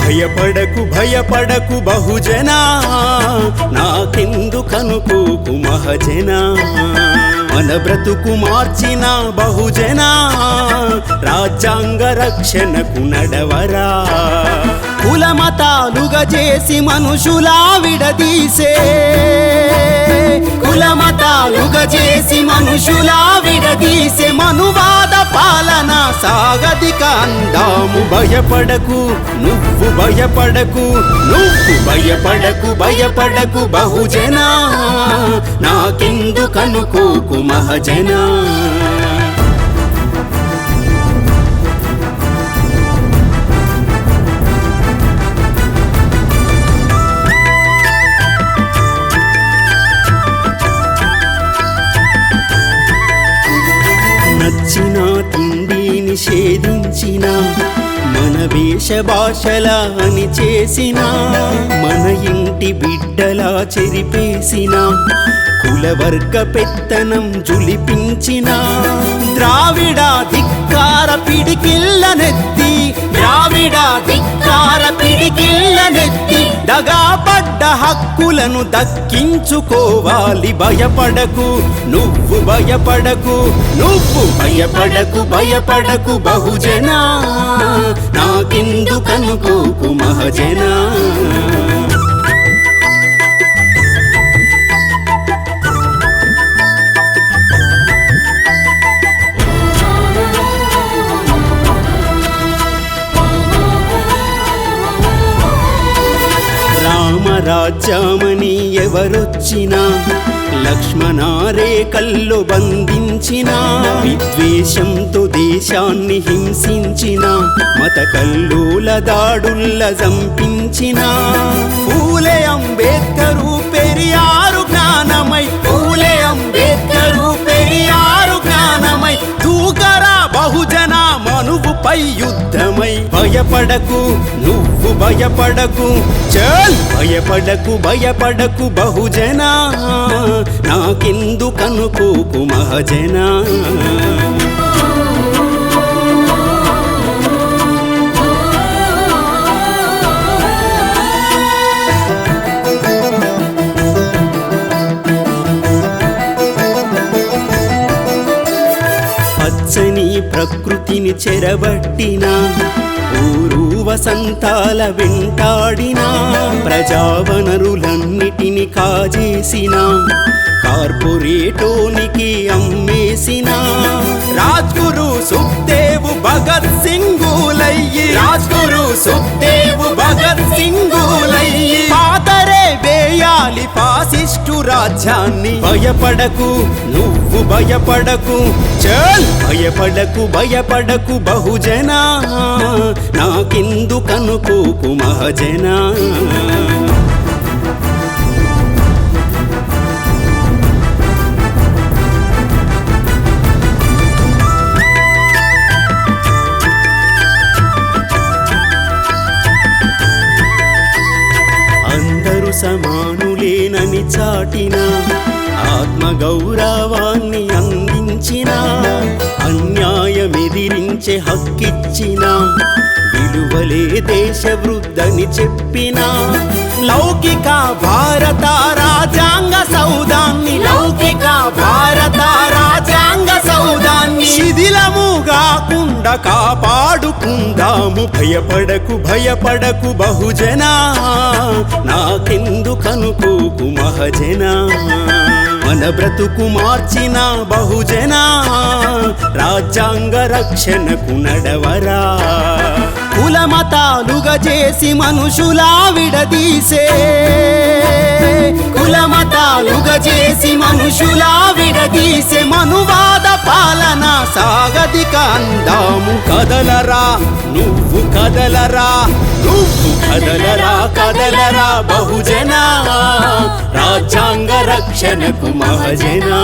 భయపడకు భయపడకు బహుజనా, నాకెందుకనుకోకు మహజనా. మన బ్రతుకు మార్చిన బహుజనా, రాజ్యాంగ రక్షణకు నడవరా. కులమతాలుగా చేసి మనుషులా విడదీసే, కులమతాలుగా చేసి మనుషులా విడదీసే మనువాద పాలన సాగదిక అందాము. భయపడకు నువ్వు భయపడకు, నువ్వు భయపడకు భయపడకు బహుజనా, నాకెందుకనుకోకు మహజనా. నచ్చిన తిండి నిషేధించిన, మన వేష భాషల అని చేసిన, మన ఇంటి బిడ్డలా చెరిపేసిన, కులవర్గ పెత్తనం జులిపించిన, ద్రావిడ ధిక్కార పిడికిళ్ళనెత్తి, ద్రావిడ ధిక్కార పిడికిళ్ళనెత్తి దగాపడ్డ హక్కులను దక్కించుకోవాలి. భయపడకు నువ్వు భయపడకు, నువ్వు భయపడకు భయపడకు బహుజనా, నాకెందుకనుకోకు మహజనా. రాజ్యామని ఎవరొచ్చినా, లక్ష్మణారేఖల్లో బంధించిన, విద్వేషంతో దేశాన్ని హింసించిన, మత కల్లోల దాడుల్ల చంపించిన, పూలే అంబేద్కరు పెరియారు జ్ఞానమై, పూలే అంబేద్కరు పెరియారు జ్ఞానమై, దూకరా బహుజన మనువుపై యుద్ధమై. భయపడకు నువ్వు భయపడకు, చల్ భయపడకు భయపడకు బహుజనా, నాకెందుకనుకోకు మహజనా. పచ్చని ప్రకృతిని చెరబట్టిన, ఊరు వసంతాల వెంటాడిన, ప్రజావనరులన్నిటిని కాజేసిన, కార్పొరేటోనికి అమ్మేసిన, రాజ్గురు సుఖ్దేవ్ భగత్ సింగులయ్యి, రాజ్గురు సుఖ్దేవ్ భగత్ సింగులయ్యి పాతరే వేయాలి ఫాసిస్టు రాజ్యాన్ని. భయపడకు నువ్వు భయపడకు, చల్ భయపడకు భయపడకు బహుజనా, నాకెందుకనుకోకు మహజనా. అందరూ సమానులేనని చాటిన, ఆత్మగౌరవాన్ని అందించిన, అన్యాయమెదిరించే హక్కిచ్చిన, విలువలే దేశ వృద్ధని చెప్పిన, లౌకిక భారత రాజ్యాంగ సౌధాన్ని, లౌకిక భారత రాజ్యాంగ సౌధాన్ని శిథిలము కాకుండా కాపాడుకుందాము. భయపడకు భయపడకు బహుజనా, నాకెందుకనుకోకు మహజనా. మన బ్రతుకు మార్చిన బహుజనా, రాజ్యాంగ రక్షణకు నడవరా. కులమతాలుగా చేసి మనుషులా విడదీసే, కులమతాలుగా చేసి మనుషులా విడదీసే మనువాద పాలన సాగదిక అందాము. కదలరా నువ్వు కదలరా, నువ్వు కదలరా కదలరా బహుజనా, రాజ్యాంగ రక్షణకు మహజనా.